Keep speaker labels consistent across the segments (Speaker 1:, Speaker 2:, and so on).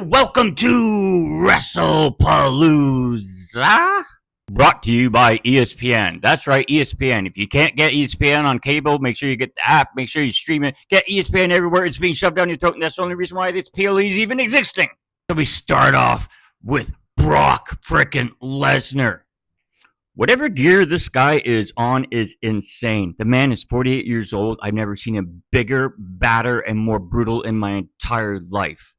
Speaker 1: Welcome to Wrestlepalooza, brought to you by ESPN. That's right, ESPN. If you can't get ESPN on cable, make sure you get the app. Make sure you stream it. Get ESPN everywhere. It's being shoved down your throat, and that's the only reason why this PLE is even existing. So we start off with Brock frickin' Lesnar. Whatever gear this guy is on is insane. The man is 48 years old. I've never seen him bigger, badder, and more brutal in my entire life.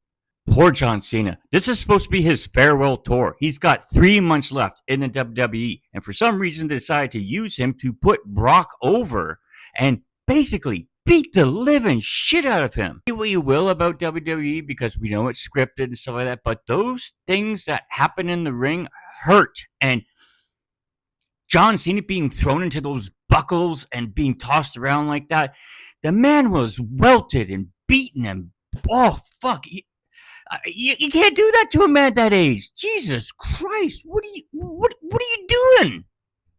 Speaker 1: Poor John Cena. This is supposed to be his farewell tour. He's got 3 months left in the WWE, and for some reason they decided to use him to put Brock over and basically beat the living shit out of him. Say what you will about WWE, because we know it's scripted and stuff like that, but those things that happen in the ring hurt. And John Cena being thrown into those buckles and being tossed around like that, the man was welted and beaten and oh fuck. You can't do that to a man that age. Jesus Christ, what are you doing?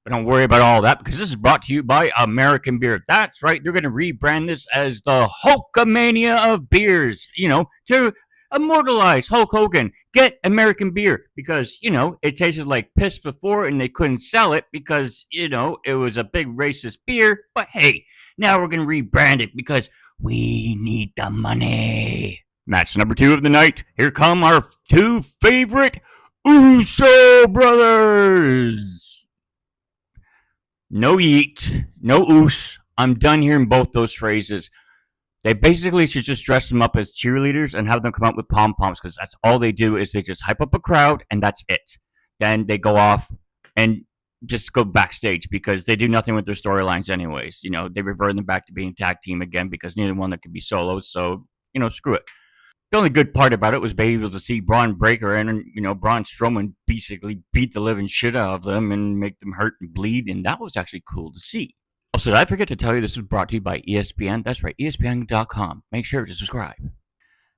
Speaker 1: But don't worry about all that, because this is brought to you by American Beer. That's right, they're going to rebrand this as the Hulkamania of beers, to immortalize Hulk Hogan. Get American Beer, because, it tasted like piss before and they couldn't sell it because, it was a big racist beer. But hey, now we're going to rebrand it because we need the money. Match number 2 of the night. Here come our 2 favorite Uso brothers. No yeet, no oos. I'm done hearing both those phrases. They basically should just dress them up as cheerleaders and have them come out with pom-poms, because that's all they do is they just hype up a crowd and that's it. Then they go off and just go backstage because they do nothing with their storylines anyways. They revert them back to being a tag team again because neither one that could be solos. So, screw it. The only good part about it was being able to see Braun Breaker and, Braun Strowman basically beat the living shit out of them and make them hurt and bleed, and that was actually cool to see. Also, did I forget to tell you this was brought to you by ESPN? That's right, ESPN.com. Make sure to subscribe.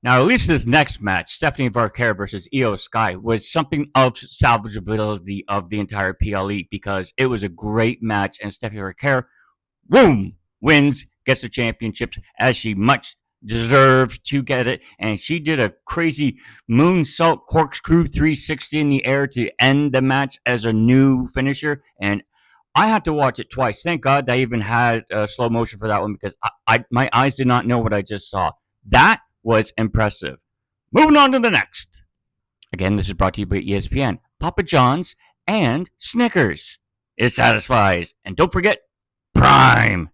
Speaker 1: Now, at least this next match, Stephanie Verkara versus Io Sky, was something of salvageability of the entire PLE, because it was a great match, and Stephanie Verkara, boom, wins, gets the championships, as she much deserved to get it, and she did a crazy moonsault corkscrew 360 in the air to end the match as a new finisher, and I had to watch it twice. Thank God they even had slow motion for that one, because my eyes did not know what I just saw. That was impressive. Moving on to the next. Again, this is brought to you by ESPN. Papa John's and Snickers. It satisfies. And don't forget, Prime.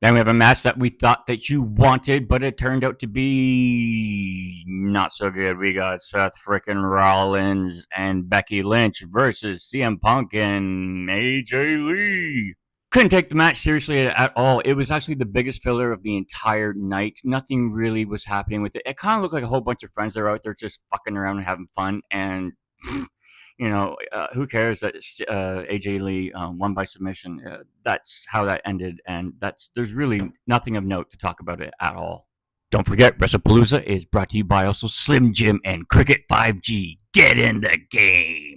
Speaker 1: Then we have a match that we thought that you wanted, but it turned out to be not so good. We got Seth frickin' Rollins and Becky Lynch versus CM Punk and AJ Lee. Couldn't take the match seriously at all. It was actually the biggest filler of the entire night. Nothing really was happening with it. It kind of looked like a whole bunch of friends that are out there just fucking around and having fun, and who cares that AJ Lee won by submission? That's how that ended, and there's really nothing of note to talk about it at all. Don't forget, Wrestlepalooza is brought to you by also Slim Jim and Cricket 5G. Get in the game.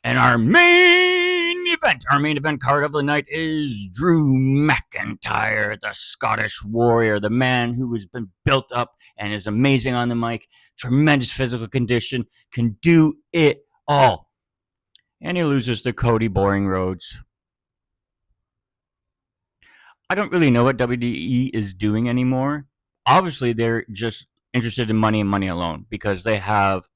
Speaker 1: And our main event card of the night is Drew McIntyre, the Scottish Warrior, the man who has been built up and is amazing on the mic, tremendous physical condition, can do it all. And he loses to Cody Boring Rhodes. I don't really know what WWE is doing anymore. Obviously, they're just interested in money and money alone, because they have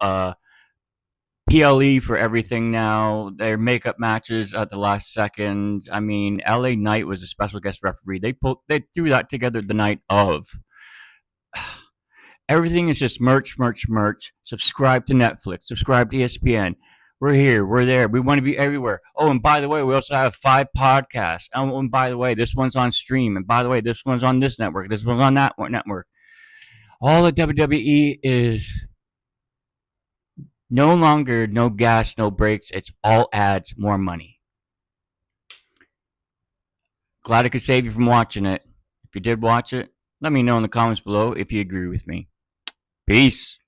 Speaker 1: PLE for everything now. Their makeup matches at the last second. I mean, LA Knight was a special guest referee. They threw that together the night of. Everything is just merch. Subscribe to Netflix. Subscribe to ESPN. We're here. We're there. We want to be everywhere. Oh, and by the way, we also have 5 podcasts. Oh, and by the way, this one's on stream. And by the way, this one's on this network. This one's on that network. All the WWE is no longer no gas, no brakes. It's all ads, more money. Glad I could save you from watching it. If you did watch it, let me know in the comments below if you agree with me. Peace.